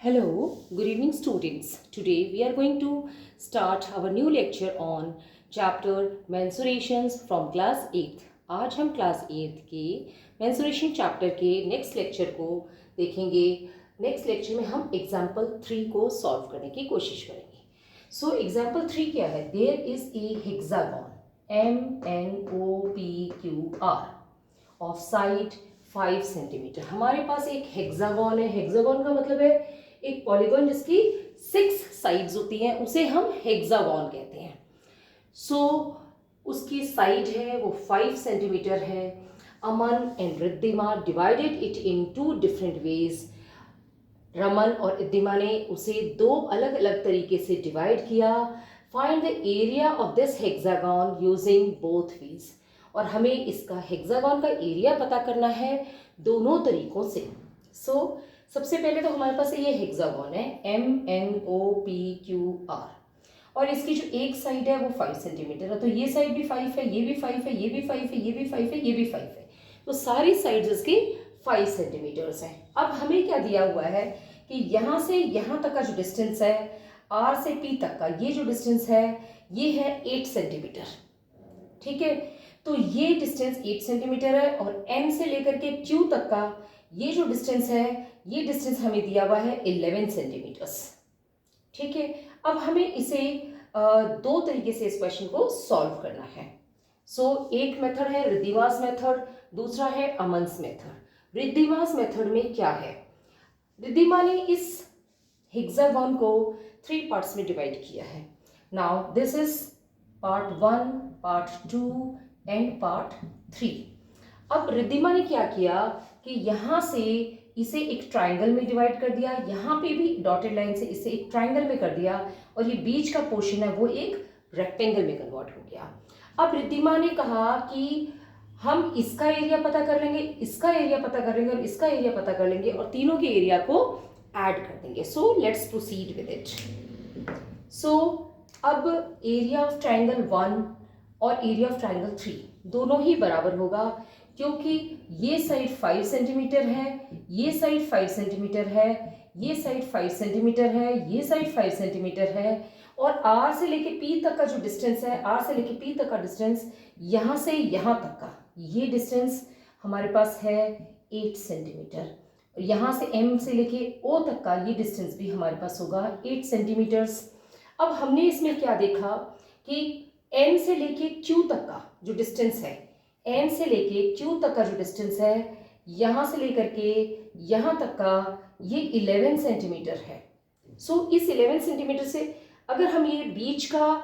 Hello, good evening students. Today we are going to start our new lecture on chapter Mensurations from class 8th. आज हम class 8th के mensuration chapter के next lecture को देखेंगे. Next lecture में हम example 3 को solve करने की कोशिश करेंगे. So example 3 क्या है? There is a hexagon MNOPQR of side 5 centimetre. हमारे पास एक हेक्सागन है. हेक्सागन का मतलब है एक पॉलीगॉन जिसकी 6 साइड्स होती हैं, उसे हम हेक्सागन कहते हैं. उसकी साइड है वो 5 सेंटीमीटर है. Aman and Riddhima divided it in 2 different ways. Raman और रिद्धिमा ने उसे 2 अलग अलग तरीके से डिवाइड किया. Find the area of this hexagon using both ways. और हमें इसका हेक्सागन का एरिया पता करना है दोनों तरीकों से. सबसे पहले तो हमारे पास ये हेक्सागन है MNOPQR और इसकी जो एक साइड है वो 5 सेंटीमीटर है. तो ये साइड भी 5 है, ये भी 5 है, ये भी 5 है, ये भी 5 है, ये भी 5 है. तो सारी साइड्स इसकी 5 सेंटीमीटर्स हैं. अब हमें क्या दिया हुआ है कि यहाँ से यहाँ तक का जो डिस्टेंस है R से P तक का, ये जो डिस्टेंस है ये है 8 सेंटीमीटर. ठीक है, तो ये डिस्टेंस 8 सेंटीमीटर है और M से लेकर के Q तक का ये जो डिस्टेंस है, ये डिस्टेंस हमें दिया हुआ है 11 सेंटीमीटर्स. ठीक है, अब हमें इसे 2 तरीके से इस क्वेश्चन को सॉल्व करना है. एक मेथड है रिद्धिमास मेथड, दूसरा है अमन्स मेथड. रिद्धिमास मेथड में क्या है? रिद्धिमा ने इस हेक्सागन को 3 पार्ट्स में डिवाइड किया है. Now this is part 1, part 2 and part 3. अब रिद्धिमा ने क्या किया कि यहाँ से इसे एक ट्राइंगल में डिवाइड कर दिया, यहाँ पे भी डॉटेड लाइन से इसे एक ट्राइंगल में कर दिया और ये बीच का पोर्शन है वो एक रेक्टेंगल में कन्वर्ट हो गया. अब रिद्धिमा ने कहा कि हम इसका एरिया पता कर लेंगे, इसका एरिया पता कर लेंगे और इसका एरिया पता कर लेंगे और तीनों के एरिया को ऐड कर देंगे. Let's proceed with it. अब एरिया ऑफ ट्राइंगल 1 और एरिया ऑफ ट्राइंगल 3 दोनों ही बराबर होगा, क्योंकि ये साइड 5 सेंटीमीटर है, ये साइड 5 सेंटीमीटर है, ये साइड 5 सेंटीमीटर है, ये साइड 5 सेंटीमीटर है और R से लेके P तक का जो डिस्टेंस है, R से लेके P तक का डिस्टेंस, यहाँ से यहाँ तक का ये डिस्टेंस हमारे पास है 8 सेंटीमीटर. और यहाँ से M से लेके O तक का ये डिस्टेंस भी हमारे पास होगा 8 सेंटीमीटर्स. अब हमने इसमें क्या देखा कि N से लेके Q तक का जो डिस्टेंस है, N से लेके Q तक का जो डिस्टेंस है, यहाँ से लेकर के यहाँ तक का ये 11 सेंटीमीटर है. इस 11 सेंटीमीटर से अगर हम ये बीच का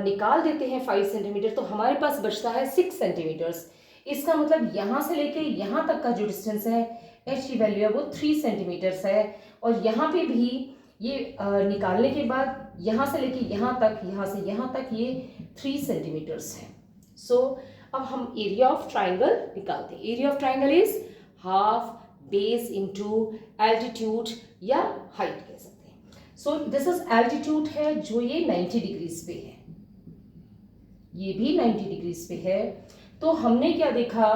निकाल देते हैं 5 सेंटीमीटर तो हमारे पास बचता है 6 सेंटीमीटर्स. इसका मतलब यहाँ से लेके यहाँ तक का जो डिस्टेंस है H की वैल्यू है वो 3 सेंटीमीटर्स है. और यहाँ पे भी ये निकालने के बाद यहाँ से लेके यहाँ तक, यहाँ से यहाँ तक ये 3 सेंटीमीटर्स है. अब हम एरिया ऑफ ट्राइंगल निकालते हैं. Area of triangle is half base into altitude या हाइट कह सकते हैं. दिस इज एल्टीट्यूड है जो ये 90 डिग्रीज पे है, ये भी 90 डिग्रीज पे है. तो हमने क्या देखा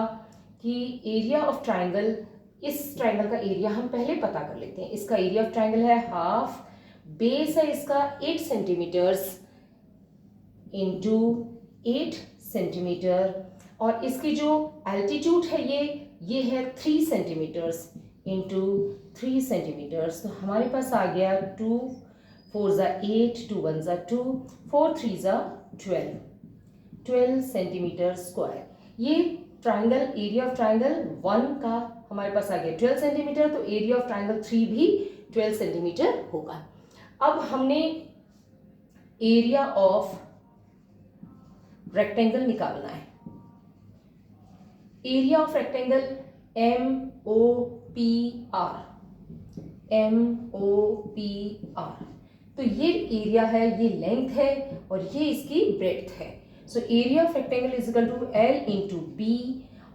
कि एरिया ऑफ ट्राइंगल, इस ट्राइंगल का एरिया हम पहले पता कर लेते हैं. इसका एरिया ऑफ ट्राइंगल है हाफ, बेस है इसका 8 सेंटीमीटर्स इंटू 8 सेंटीमीटर और इसकी जो एल्टीट्यूड है ये है 3 सेंटीमीटर्स इंटू 3 सेंटीमीटर्स. तो हमारे पास आ गया 2 4 ज़ा 8, 2 1 ज़ा 2, 4 3 ज़ा 12 सेंटीमीटर स्क्वायर. ये ट्राइंगल, एरिया ऑफ ट्राइंगल 1 का हमारे पास आ गया 12 सेंटीमीटर, तो एरिया ऑफ ट्राइंगल 3 भी 12 सेंटीमीटर होगा. अब हमने एरिया ऑफ रेक्टेंगल निकालना है. Area of rectangle MOPR. तो ये एरिया है, ये लेंथ है और ये इसकी ब्रेड्थ है. Area of rectangle is equal to L into B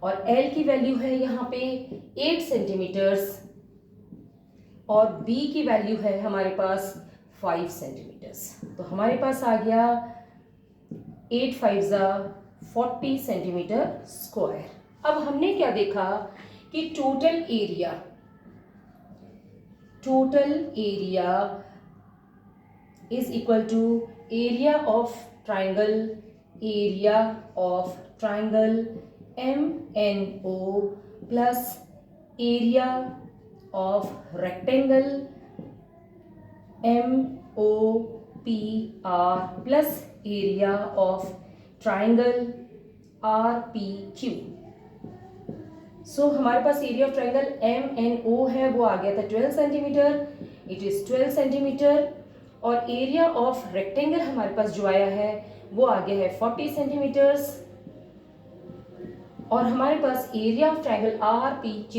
और L की वैल्यू है यहाँ पे 8 सेंटीमीटर्स और B की वैल्यू है हमारे पास 5 सेंटीमीटर्स. तो हमारे पास आ गया 8 5 ज़ा 40 सेंटीमीटर स्क्वायर. अब हमने क्या देखा कि total area total area is equal to area of triangle MNO plus area of rectangle MOPR plus area of triangle RPQ. सो हमारे पास एरिया ऑफ ट्राइंगल MNO है, वो आ गया था 12 सेंटीमीटर, इट इज 12 सेंटीमीटर। और एरिया ऑफ रेक्टेंगल हमारे पास जो आया है वो आ गया है 40 सेंटीमीटर्स। और हमारे पास एरिया ऑफ ट्राइंगल RPQ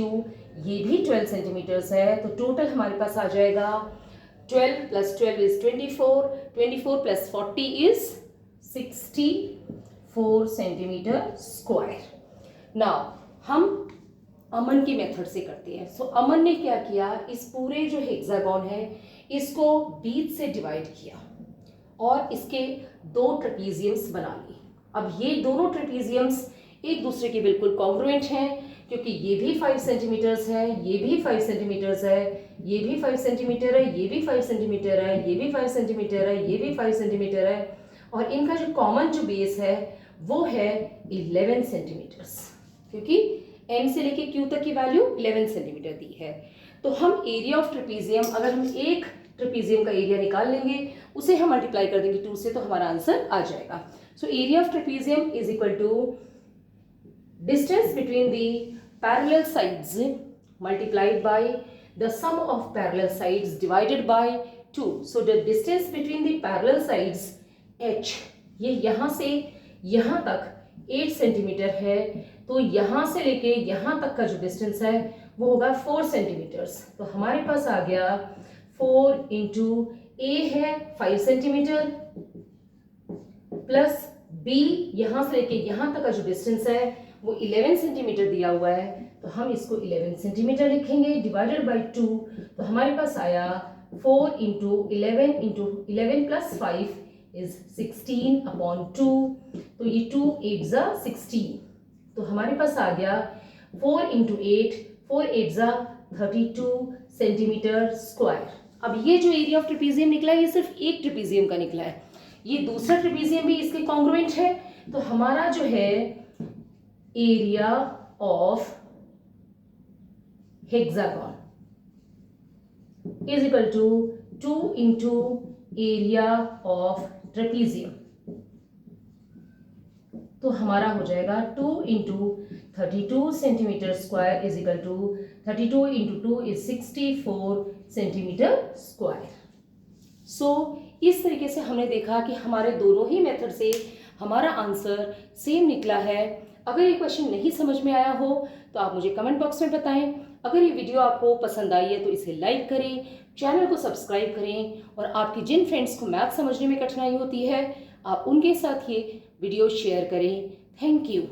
ये भी 12 सेंटीमीटर्स है। तो टोटल हमारे पास आ जाएगा 12 + 12 is 24, 24 + 40 is 64 centimetre square. Now हम अमन की मेथड से करते हैं। सो अमन ने क्या किया, इस पूरे जो हेक्सागोन है इसको बीच से डिवाइड किया और इसके 2 ट्रेपीजियम्स बना लिए। अब ये दोनों ट्रेपीजियम्स एक दूसरे के बिल्कुल कॉन्ग्रुएंट हैं, क्योंकि ये भी 5 सेंटीमीटर्स है, ये भी 5 सेंटीमीटर्स है, ये भी 5 सेंटीमीटर है, ये भी 5 सेंटीमीटर है, ये भी 5 सेंटीमीटर है, ये भी 5 सेंटीमीटर है। और इनका जो कॉमन जो बेस है वो है 11 सेंटीमीटर्स, क्योंकि एन से लेके क्यू तक की वैल्यू 11 सेंटीमीटर दी है। तो हम एरिया ऑफ ट्रेपीजियम, अगर हम एक ट्रेपीजियम का एरिया निकाल लेंगे, उसे हम मल्टीप्लाई कर देंगे 2 से, तो हमारा आंसर आ जाएगा। So area of trapezium is equal to distance between the parallel sides multiplied by the sum of parallel sides divided by 2। So the distance between the parallel sides h, ये यहाँ से यहाँ तक 8 सेंटीमीटर है, तो यहाँ से लेके यहाँ तक का जो डिस्टेंस है वो होगा 4 सेंटीमीटर्स। तो हमारे पास आ गया 4 × a है 5 सेंटीमीटर प्लस b, यहाँ से लेके यहाँ तक का जो डिस्टेंस है वो 11 सेंटीमीटर दिया हुआ है, तो हम इसको 11 सेंटीमीटर लिखेंगे डिवाइडेड बाय 2। तो हमारे पास आया 4 × 11 × 11 + 5 is 16/2। तो ये 2 8 जा 16, तो हमारे पास आ गया 4 × 8, 4 8 जा 32 सेंटीमीटर स्क्वायर। अब ये जो एरिया ऑफ ट्रेपीजियम निकला है ये सिर्फ एक ट्रेपीजियम का निकला है, ये दूसरा ट्रेपीजियम भी इसके कॉन्ग्रुएंट है। तो हमारा जो है area of hexagon is equal to 2 × area of trapezium. तो हमारा हो जाएगा 2 × 32 centimetre square is equal to 32 × 2 is 64 centimetre square. So इस तरीके से हमने देखा कि हमारे दोनों ही मेथड से हमारा आंसर सेम निकला है। अगर ये क्वेश्चन नहीं समझ में आया हो तो आप मुझे कमेंट बॉक्स में बताएं। अगर ये वीडियो आपको पसंद आई है तो इसे लाइक करें, चैनल को सब्सक्राइब करें, और आपकी जिन फ्रेंड्स को मैथ समझने में कठिनाई होती है आप उनके साथ ये वीडियो शेयर करें। Thank you.